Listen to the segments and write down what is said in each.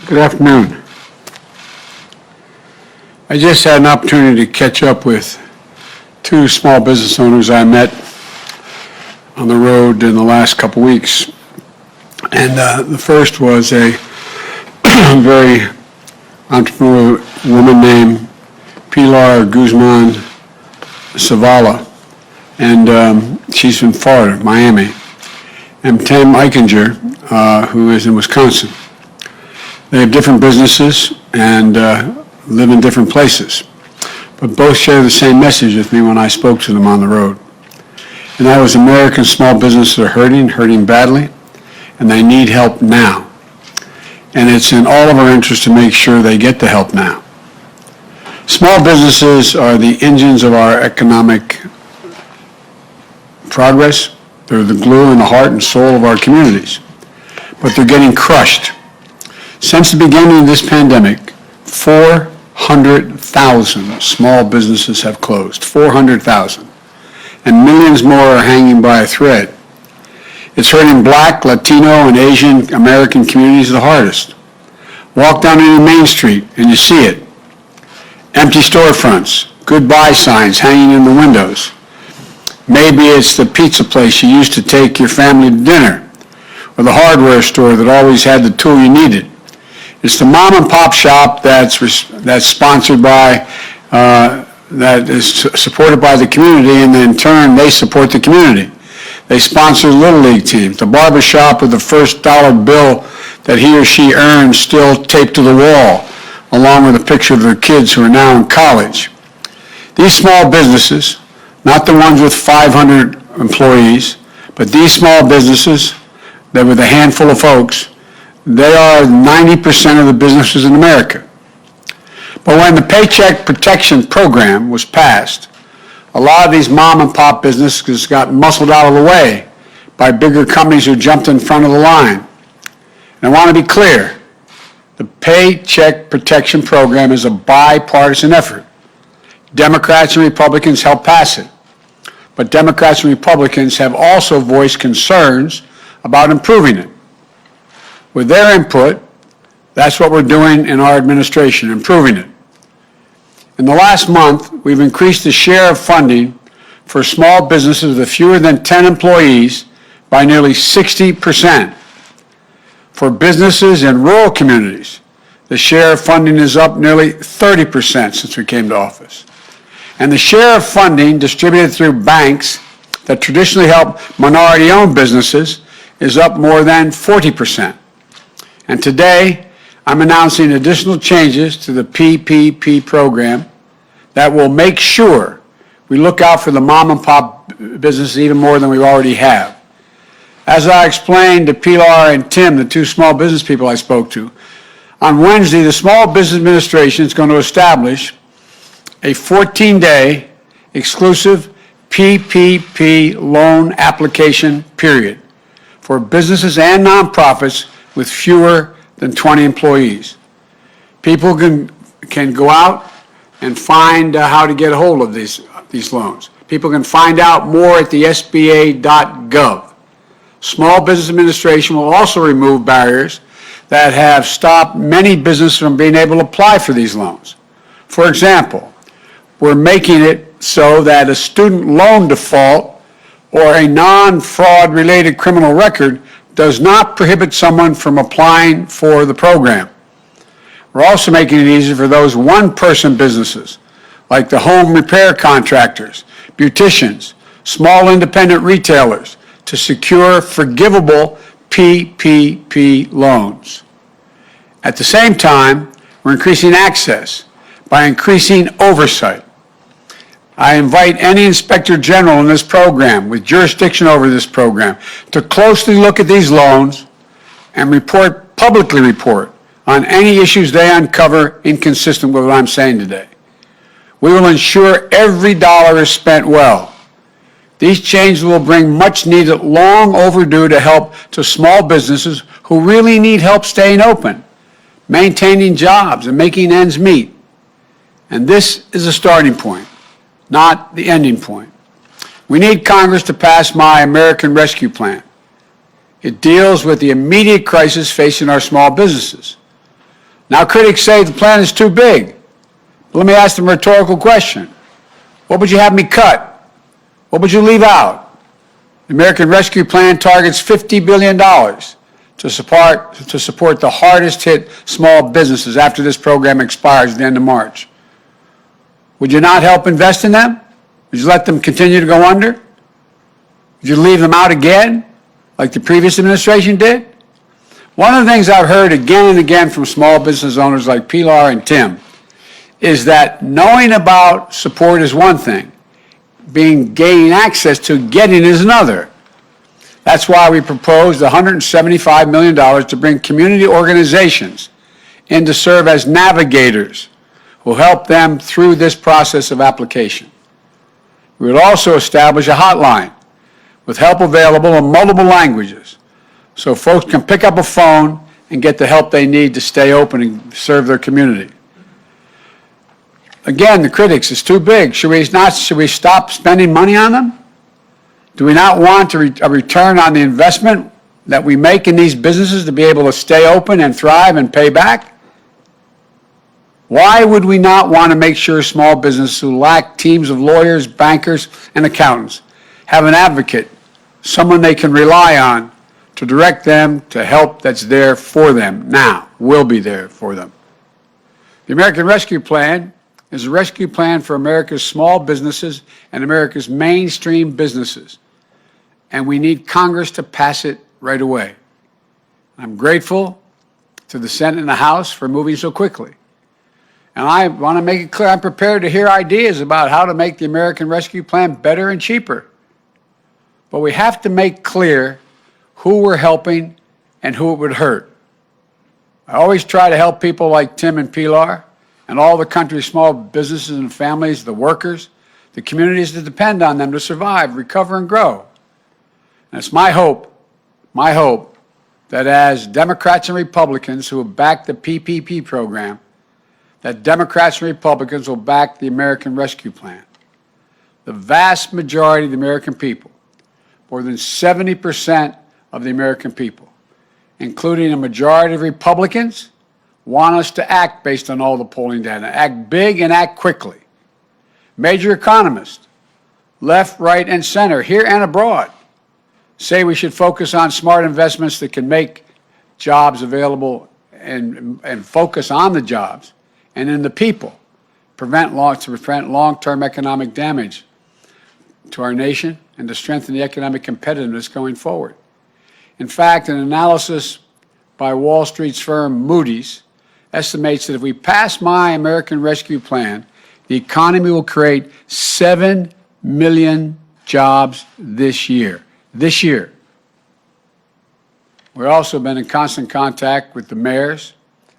Good afternoon. I just had an opportunity to catch up with two small business owners I met on the road in the last couple weeks. And the first was a very entrepreneurial woman named Pilar Guzman Zavala, and she's in Florida, Miami, and Tim Eichinger, who is in Wisconsin. They have different businesses and live in different places, but both share the same message with me when I spoke to them on the road. And that was American small businesses are hurting badly, and they need help now. And it's in all of our interest to make sure they get the help now. Small businesses are the engines of our economic progress. They're the glue and the heart and soul of our communities, but they're getting crushed. Since the beginning of this pandemic, 400,000 small businesses have closed, 400,000, and millions more are hanging by a thread. It's hurting Black, Latino, and Asian American communities the hardest. Walk down into Main Street and you see it. Empty storefronts, goodbye signs hanging in the windows. Maybe it's the pizza place you used to take your family to dinner, or the hardware store that always had the tool you needed. It's the mom and pop shop that's sponsored by, that is supported by the community, and in turn they support the community. They sponsor Little League teams, the barber shop with the first dollar bill that he or she earns still taped to the wall, along with a picture of their kids who are now in college. These small businesses, not the ones with 500 employees, but these small businesses that with a handful of folks, they are 90% of the businesses in America. But when the Paycheck Protection Program was passed, a lot of these mom and pop businesses got muscled out of the way by bigger companies who jumped in front of the line. And I want to be clear, the Paycheck Protection Program is a bipartisan effort. Democrats and Republicans helped pass it. But Democrats and Republicans have also voiced concerns about improving it. With their input, that's what we're doing in our administration, improving it. In the last month, we've increased the share of funding for small businesses with fewer than 10 employees by nearly 60%. For businesses in rural communities, the share of funding is up nearly 30% since we came to office. And the share of funding distributed through banks that traditionally help minority-owned businesses is up more than 40%. And today, I'm announcing additional changes to the PPP program that will make sure we look out for the mom and pop businesses even more than we already have. As I explained to Pilar and Tim, the two small business people I spoke to, on Wednesday, the Small Business Administration is going to establish a 14-day exclusive PPP loan application period for businesses and nonprofits with fewer than 20 employees. People can go out and find how to get a hold of these loans. People can find out more at the SBA.gov. Small Business Administration will also remove barriers that have stopped many businesses from being able to apply for these loans. For example, we're making it so that a student loan default or a non-fraud related criminal record does not prohibit someone from applying for the program. We're also making it easier for those one-person businesses, like the home repair contractors, beauticians, small independent retailers, to secure forgivable PPP loans. At the same time, we're increasing access by increasing oversight. I invite any Inspector General in this program with jurisdiction over this program to closely look at these loans and publicly report on any issues they uncover inconsistent with what I'm saying today. We will ensure every dollar is spent well. These changes will bring much needed, long overdue to help to small businesses who really need help staying open, maintaining jobs, and making ends meet. And this is a starting point, not the ending point. We need Congress to pass my American Rescue Plan. It deals with the immediate crisis facing our small businesses. Now, critics say the plan is too big. Let me ask them a rhetorical question. What would you have me cut? What would you leave out? The American Rescue Plan targets $50 billion to support the hardest hit small businesses after this program expires at the end of March. Would you not help invest in them? Would you let them continue to go under? Would you leave them out again, like the previous administration did? One of the things I've heard again and again from small business owners like Pilar and Tim is that knowing about support is one thing, gaining access to getting is another. That's why we proposed $175 million to bring community organizations in to serve as navigators who will help them through this process of application. We would also establish a hotline with help available in multiple languages so folks can pick up a phone and get the help they need to stay open and serve their community. Again, the critics, it's too big. Should we stop spending money on them? Do we not want a return on the investment that we make in these businesses to be able to stay open and thrive and pay back? Why would we not want to make sure small businesses who lack teams of lawyers, bankers, and accountants have an advocate, someone they can rely on to direct them to help that's there for them now, will be there for them? The American Rescue Plan is a rescue plan for America's small businesses and America's mainstream businesses. And we need Congress to pass it right away. I'm grateful to the Senate and the House for moving so quickly. And I want to make it clear, I'm prepared to hear ideas about how to make the American Rescue Plan better and cheaper. But we have to make clear who we're helping and who it would hurt. I always try to help people like Tim and Pilar and all the country's small businesses and families, the workers, the communities that depend on them to survive, recover, and grow. And it's my hope that as Democrats and Republicans who have backed the PPP program, that Democrats and Republicans will back the American Rescue Plan. The vast majority of the American people, more than 70% of the American people, including a majority of Republicans, want us to act based on all the polling data, act big and act quickly. Major economists, left, right, and center, here and abroad, say we should focus on smart investments that can make jobs available and focus on the jobs and in the people, to prevent long-term economic damage to our nation and to strengthen the economic competitiveness going forward. In fact, an analysis by Wall Street's firm Moody's estimates that if we pass my American Rescue Plan, the economy will create 7 million jobs this year. This year. We've also been in constant contact with the mayors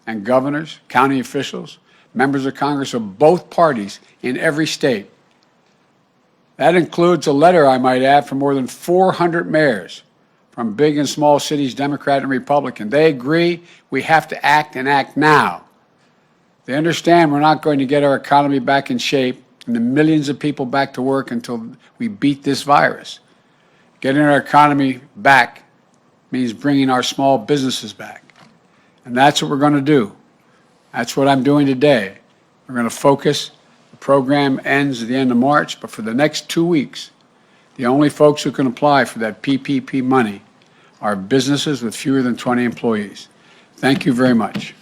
and governors, county officials, members of Congress of both parties in every state. That includes a letter, I might add, from more than 400 mayors from big and small cities, Democrat and Republican. They agree we have to act and act now. They understand we're not going to get our economy back in shape and the millions of people back to work until we beat this virus. Getting our economy back means bringing our small businesses back. And that's what we're going to do. That's what I'm doing today. We're going to focus. The program ends at the end of March, but for the next 2 weeks, the only folks who can apply for that PPP money are businesses with fewer than 20 employees. Thank you very much.